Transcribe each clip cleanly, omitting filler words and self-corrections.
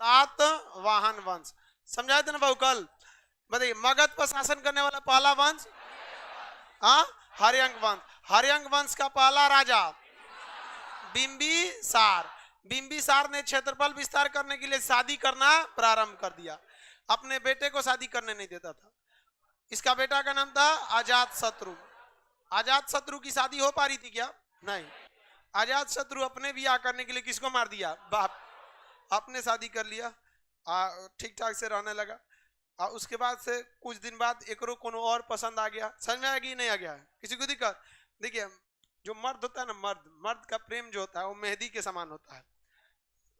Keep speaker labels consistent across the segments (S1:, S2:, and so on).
S1: सातवाहन वंश, समझाए थे ना बहु कल। बताइए मगध पर शासन करने वाला पहला वंश, हाँ, हर्यंक वंश। हर्यंक वंश का पहला राजा बिंबिसार। बिंबिसार ने क्षेत्रफल विस्तार करने के लिए शादी करना प्रारंभ कर दिया। अपने बेटे को शादी करने नहीं देता था। इसका बेटा का नाम था अजात शत्रु। अजात शत्रु की शादी हो पा रही थी क्या? नहीं। अजात शत्रु अपने ब्याह करने के लिए किसको मार दिया? बाप। अपने शादी कर लिया, ठीक ठाक से रहने लगा। उसके बाद से कुछ दिन बाद एकरो कोनो और पसंद आ गया। समझ में आ गया नहीं आ गया? किसी को दिक्कत? देखिए जो मर्द होता है ना, मर्द का प्रेम जो होता है वो मेहंदी के समान होता है।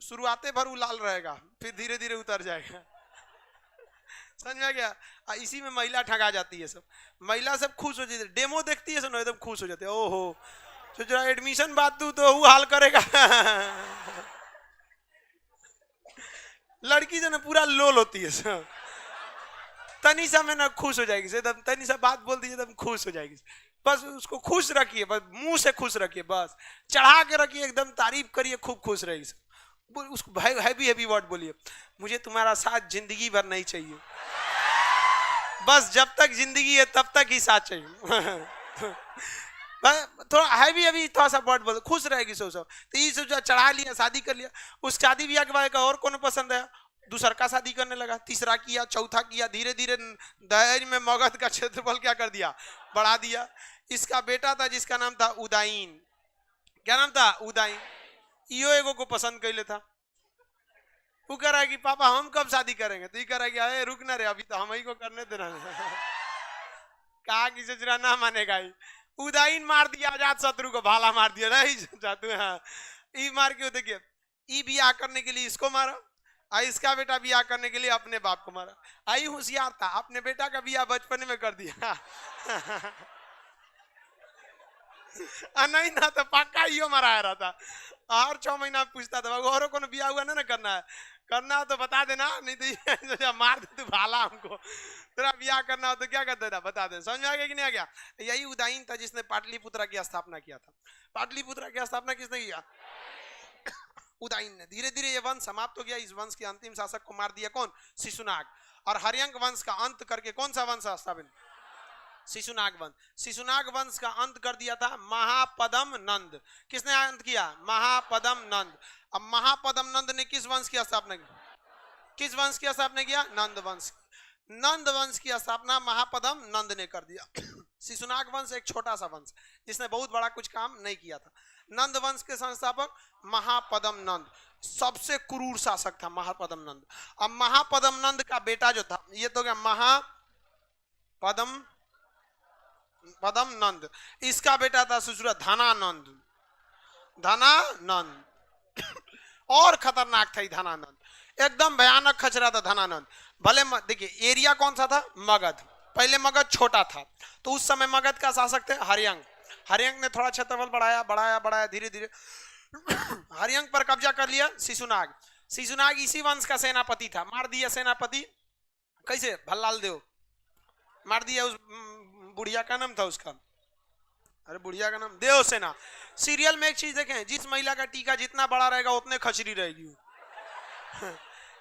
S1: शुरुआते भर वो लाल रहेगा, फिर धीरे धीरे उतर जाएगा। समझ में आ गया? इसी में महिला ठगा जाती है। सब महिला सब खुश हो जाती है, डेमो देखती है सब एकदम खुश हो जाते हैं। ओहो तो जरा एडमिशन बात तू तो वो हाल करेगा। लड़की जो ना पूरा लोल होती है सब, तनी सा में ना खुश हो जाएगी, एकदम तनी सा बात बोल दीजिए एकदम खुश हो जाएगी। बस उसको खुश रखिए, बस मुंह से खुश रखिए, बस चढ़ा के रखिए, एकदम तारीफ करिए, खूब खुश रहेगी। उसको हैवी हैवी वर्ड बोलिए, मुझे तुम्हारा साथ जिंदगी भर नहीं चाहिए, बस जब तक जिंदगी है तब तक ही साथ चाहिए। थोड़ा हैवी हैवी थोड़ा सा वर्ड बोल, खुश रहेगी सब। तो ये सब चढ़ा लिया, शादी कर लिया। उस शादी ब्याह के बाद और कौन पसंद है? दूसरा का शादी करने लगा, तीसरा किया, चौथा किया, धीरे धीरे दहेज में मगध का क्षेत्रफल क्या कर दिया? बढ़ा दिया। इसका बेटा था जिसका नाम था उदाइन। क्या नाम था? उदाइन। इो एगो को पसंद कर लेता। वो कह रहा है कि पापा हम कब शादी करेंगे? तो ये कह रहा है कि अरे रुक ना रे, अभी तो हम ही को करने देना। कहा कि ससुरा ना मानेगा। उदाइन मार दिया अजात शत्रु को, भाला मार दिया। नहीं जातू, हाँ ई मार के देखिए, ई ब्याह करने के लिए इसको मारा, इसका बेटा ब्याह करने के लिए अपने बाप को मारा। आई होशियार था, अपने बेटा का ब्याह बचपन में कर दिया। नहीं ना तो पक्का इो मराया रहा था। हर 6 महीना पूछता था और को ब्याह हुआ ना करना है, करना हो तो बता देना, नहीं तो मार दे तू भाला हमको। तेरा ब्याह करना हो तो क्या कर देना, बता दे। समझ में आ गया कि नहीं आ गया? यही उदाइन था जिसने पाटलिपुत्रा की स्थापना किया था। पाटलिपुत्रा की स्थापना किसने किया? उदाइन ने। धीरे धीरे ये वंश समाप्त हो गया। इस वंश के अंतिम शासक को मार दिया कौन? शिशुनाग। और हर्यंक वंश का अंत करके कौन सा वंश स्थापित? शिशुनाग वंश। शिशुनाग वंश का अंत कर दिया था महापदम नंद। किसने अंत किया? महापदम नंद। अब महापदम नंद ने किस वंश की स्थापना की? किस वंश की स्थापना किया? नंद वंश। नंद वंश की स्थापना महापदम नंद ने कर दिया। शिशुनाग वंश एक छोटा सा वंश जिसने बहुत बड़ा कुछ काम नहीं किया था। नंद वंश के संस्थापक महापदम नंद, सबसे क्रूर शासक था महापदम नंद। अब महापदम नंद का बेटा जो था, ये तो क्या महापदम नंद, इसका बेटा था ससुरा धनानंद। धनानंद और खतरनाक था धनानंद, एकदम भयानक खचरा था धनानंद। भले देखिए एरिया कौन सा था? मगध। पहले मगध छोटा था, तो उस समय मगध का शासक थे हर्यंक। हर्यंक ने थोड़ा क्षेत्रफल बढ़ाया बढ़ाया बढ़ाया, धीरे धीरे हर्यंक पर कब्जा कर लिया शिशुनाग। शिशुनाग इसी वंश का सेनापति था। मार दिया सेनापति, कैसे? भल्लाल देव मार दिया। उस बुढ़िया का नाम था उसका, अरे बुढ़िया का नाम देवसेना। सीरियल में एक चीज देखें, जिस महिला का टीका जितना बड़ा रहेगा उतने खचरी रहेगी।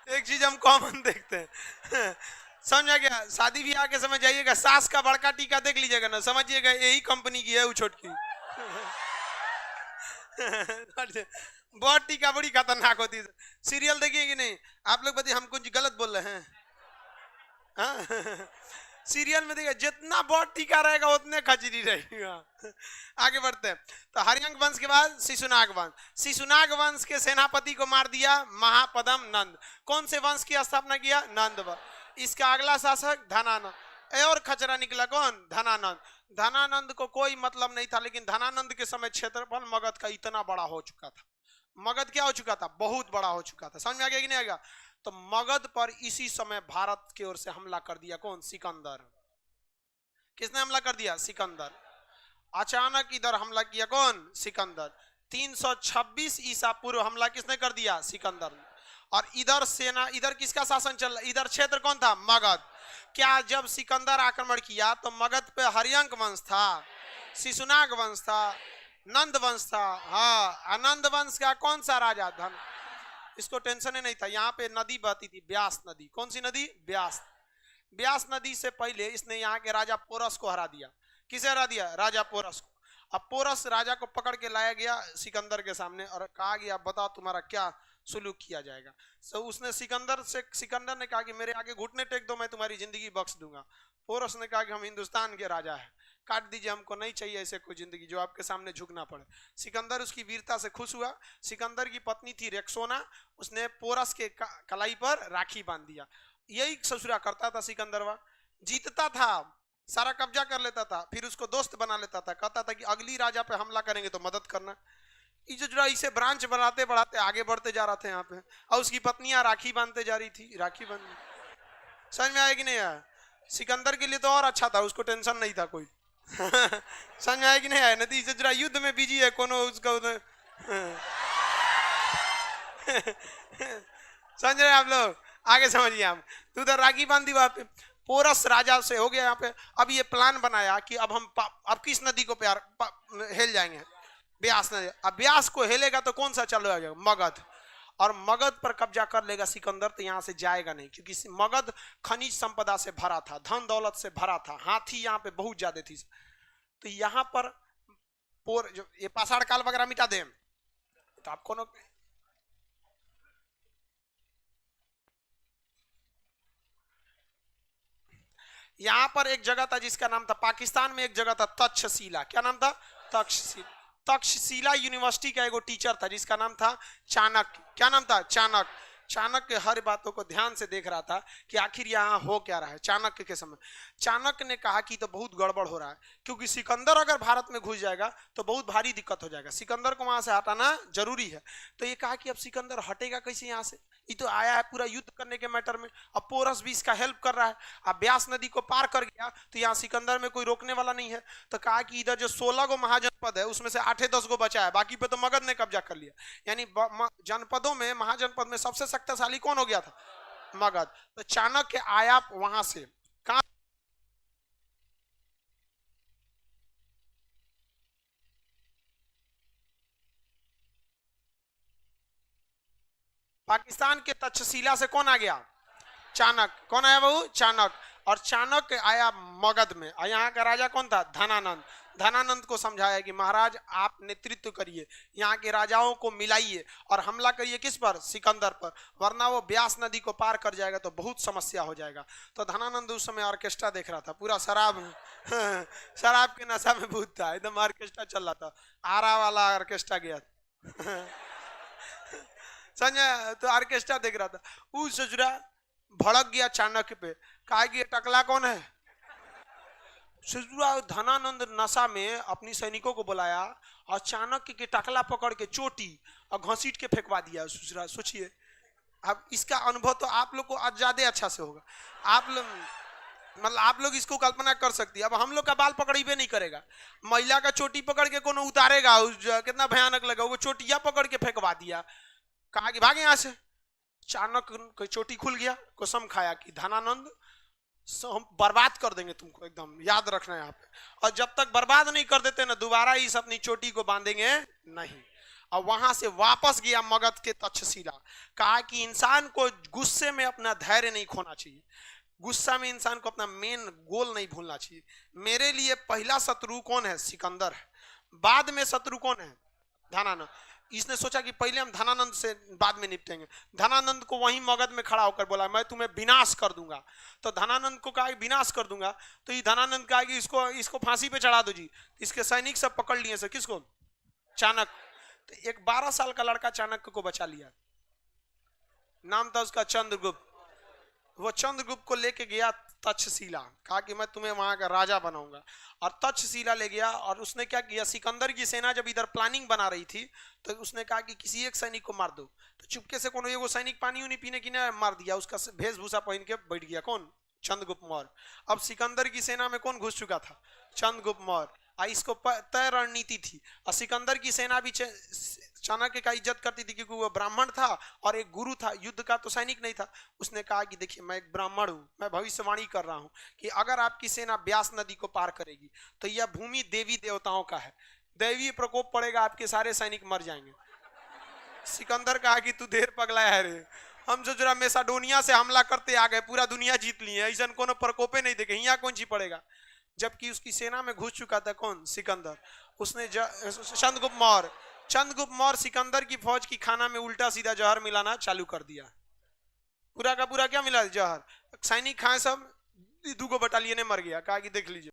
S1: एक चीज हम कॉमन देखते हैं। समझ आ गया? शादी ब्याह के समय जाइएगा, सास का बड़का टीका देख लीजिएगा ना, समझिएगा यही कंपनी की है वो छोटकी। बहुत टीका बड़ी खतरनाक होती है। सीरियल देखिए कि नहीं आप लोग? बताइए हम कुछ गलत बोल रहे हैं? हाँ? सीरियल में देखिए जितना बहुत टीका रहेगा उतने खचरी रहेगा। आगे बढ़ते हैं। तो हर्यंक वंश के बाद शिशुनाग वंश। शिशुनाग वंश के सेनापति को मार दिया महापदम नंद। कौन से वंश की स्थापना किया? नंद वंश। इसका अगला शासक धनानंद। और खचरा निकला कौन? धनानंद। धनानंद को कोई मतलब नहीं था, लेकिन धनानंद के समय क्षेत्रफल मगध का इतना बड़ा हो चुका था। मगध क्या हो चुका था? बहुत बड़ा हो चुका था। समझ में आ गया कि नहीं आ गया? तो मगध पर इसी समय भारत की ओर से हमला कर दिया कौन? सिकंदर। किसने हमला कर दिया? सिकंदर। अचानक इधर हमला किया कौन? सिकंदर। 326 ईसा पूर्व हमला किसने कर दिया? सिकंदर। और इधर सेना, इधर किसका शासन चल रहा? इधर क्षेत्र कौन था? मगध। क्या जब सिकंदर आक्रमण किया तो मगध पे हर्यंक वंश था, शिशुनाग वंश था, नंद वंश था। हाँ, आनंद वंश का कौन सा राजा? धन। इसको टेंशन ही नहीं था। यहाँ पे नदी बहती थी, ब्यास नदी। कौन सी नदी? ब्यास। ब्यास नदी से पहले इसने यहाँ के राजा पोरस को हरा दिया। किसे हरा दिया? राजा पोरस को। अब पोरस राजा को पकड़ के लाया गया सिकंदर के सामने और कहा गया बताओ तुम्हारा क्या सुलूक किया जाएगा। तो उसने सिकंदर ने कहा कि मेरे आगे घुटने टेक दो, मैं तुम्हारी जिंदगी बख्श दूंगा। पोरस ने कहा कि हम हिंदुस्तान के राजा हैं, काट दीजिए, हमको नहीं चाहिए ऐसे कोई जिंदगी जो आपके सामने झुकना पड़े। सिकंदर उसकी वीरता से खुश हुआ। सिकंदर की पत्नी थी रेक्सोना, उसने पोरस के कलाई पर राखी बांध दिया। यही ससुरा करता था सिकंदरवा, जीतता था, सारा कब्जा कर लेता था, फिर उसको दोस्त बना लेता था, कहता था कि अगली राजा पे हमला करेंगे तो मदद करना। इसे ब्रांच बनाते बढ़ाते आगे बढ़ते जा रहा था यहाँ पे। और उसकी पत्नियां राखी बांधते जा रही थी, राखी बांध। समझ में आया कि नहीं आया? सिकंदर के लिए तो और अच्छा था, उसको टेंशन नहीं था कोई। समझ में आया कि नहीं आया? नदी से जरा युद्ध में बिजी है कोनो उसका समझ रहे आप लोग? आगे समझिए आप। तो उधर राखी बांधी वहां पे पोरस राजा से हो गया यहाँ पे। अब ये प्लान बनाया कि अब हम अब किस नदी को प्यार हेल जाएंगे? ब्यास नदी। अब ब्यास को हेलेगा तो कौन सा चल जाएगा? मगध। और मगध पर कब्जा कर लेगा सिकंदर तो यहाँ से जाएगा नहीं, क्योंकि मगध खनिज संपदा से भरा था, धन दौलत से भरा था, हाथी यहाँ पे बहुत ज्यादा थी। तो यहाँ पर जो ये पाषाण काल वगैरह मिटा दे तो आपको यहाँ पर एक जगह था जिसका नाम था, पाकिस्तान में एक जगह था तक्षशिला। क्या नाम था? तक्षशिला। तक्षशिला यूनिवर्सिटी का एगो टीचर था जिसका नाम था चाणक्य। क्या नाम था? चाणक्य। चाणक्य हर बातों को ध्यान से देख रहा था कि आखिर यहाँ हो क्या रहा है। चाणक्य के समय चाणक्य ने कहा कि तो बहुत गड़बड़ हो रहा है, क्योंकि सिकंदर अगर भारत में घुस जाएगा तो बहुत भारी दिक्कत हो जाएगा, सिकंदर को वहां से हटाना जरूरी है। तो ये कहा कि अब सिकंदर हटेगा कैसे यहाँ से? ये तो आया है पूरा युद्ध करने के मैटर में। अब पोरस भी इसका हेल्प कर रहा है। अब ब्यास नदी को पार कर गया तो यहाँ सिकंदर में कोई रोकने वाला नहीं है। तो कहा कि इधर जो 16 गो महाजनपद है उसमें से 8-10 गो बचा है, बाकी पे तो मगध ने कब्जा कर लिया। यानी जनपदों में, महाजनपद में सबसे शक्तिशाली कौन हो गया था? मगध। तो चाणक्य आया वहां से, कहां? पाकिस्तान के तक्षशिला से कौन आ गया? चाणक्य। कौन आया बहू? चाणक्य। और चाणक्य आया मगध में। और यहाँ का राजा कौन था? धनानंद। धनानंद को समझाया कि महाराज आप नेतृत्व करिए, यहाँ के राजाओं को मिलाइए और हमला करिए किस पर? सिकंदर पर, वरना वो ब्यास नदी को पार कर जाएगा तो बहुत समस्या हो जाएगा। तो धनानंद उस समय ऑर्केस्ट्रा देख रहा था, पूरा शराब शराब के नशा में भूत था, एकदम ऑर्केस्ट्रा चल रहा था, आरा वाला ऑर्केस्ट्रा गया संजय तो ऑर्केस्ट्रा देख रहा था। उस ससुरा भड़क गया चाणक्य पे, कहा कि ये टकला कौन है? ससुरा धनानंद नशा में अपनी सैनिकों को बुलाया और चाणक्य के टकला पकड़ के चोटी और घसीट के फेंकवा दिया। ससुरा सोचिए, अब इसका अनुभव तो आप लोग को आज ज्यादा अच्छा से होगा। आप लोग मतलब आप लोग इसको कल्पना कर सकती है। अब हम लोग का बाल पकड़ीबे नहीं करेगा, महिला का चोटी पकड़ के कोनो उतारेगा, कितना भयानक लगा। वो चोटिया पकड़ के फेंकवा दिया, कहा कि भागे यहाँ से। चाणक्य की चोटी खुल गया, कसम खाया कि धनानंद हम बर्बाद कर देंगे तुमको, एकदम याद रखना यहाँ पे। और जब तक बर्बाद नहीं कर देते ना, दोबारा इस अपनी चोटी को बांधेंगे नहीं। और वहां से वापस गया मगध के तक्षशिला, कहा कि इंसान को गुस्से में अपना धैर्य नहीं खोना चाहिए, गुस्सा में इंसान को अपना मेन गोल नहीं भूलना चाहिए। मेरे लिए पहला शत्रु कौन है? सिकंदर है। बाद में शत्रु कौन है? धनानंद। इसने सोचा कि पहले हम धनानंद से बाद में निपटेंगे। धनानंद को वहीं मगध में खड़ा होकर बोला मैं तुम्हें विनाश कर दूंगा। तो धनानंद को कहा विनाश कर दूंगा, तो ये धनानंद कहा कि इसको फांसी पे चढ़ा दो जी। इसके सैनिक सब पकड़ लिए सर, किसको? चाणक्य। तो एक 12 साल का लड़का चाणक्य को बचा लिया, नाम था उसका चंद्रगुप्त। वो चंद्रगुप्त को लेके गया तक्षशिला, कहा कि मैं तुम्हें वहां का राजा बनाऊंगा। और तक्षशिला ले गया और उसने क्या किया, सिकंदर की सेना जब इधर प्लानिंग बना रही थी तो उसने कहा कि किसी एक सैनिक को मार दो। तो चुपके से कोनो एगो सैनिक पानी उनी पीने की ना मार दिया, उसका वेशभूषा पहन के बैठ गया। कौन? चंद्रगुप्त मौर्य। अब सिकंदर की सेना में कौन घुस चुका था? चंद्रगुप्त मौर्य। इसको तय रणनीति थी। और सिकंदर की सेना भी चाणक्य का इज्जत करती थी क्योंकि वो ब्राह्मण था और एक गुरु था, युद्ध का तो सैनिक नहीं था। उसने कहा कि देखिए मैं एक ब्राह्मण हूं, मैं भविष्यवाणी कर रहा हूं कि अगर आपकी सेना ब्यास नदी को पार करेगी तो यह भूमि देवी देवताओं का है, दैवीय प्रकोप पड़ेगा, आपके सारे सैनिक मर जाएंगे। सिकंदर कहा कि तू देर पगलाया है रे, हम जो जरा मैसेडोनिया से हमला करते आ गए, पूरा दुनिया जीत लिए, ऐसा कोनो प्रकोपे नहीं देखे, यहाँ कौन सी पड़ेगा। जबकि उसकी सेना में घुस चुका था कौन, सिकंदर। उसने चंद्रगुप्त मौर्य सिकंदर की फौज की खाना में उल्टा सीधा जहर मिलाना चालू कर दिया। पूरा का पूरा क्या मिला, जहर। सैनिक खाए सब, 2 बटालियन मर गया। कहा कि देख लीजिए।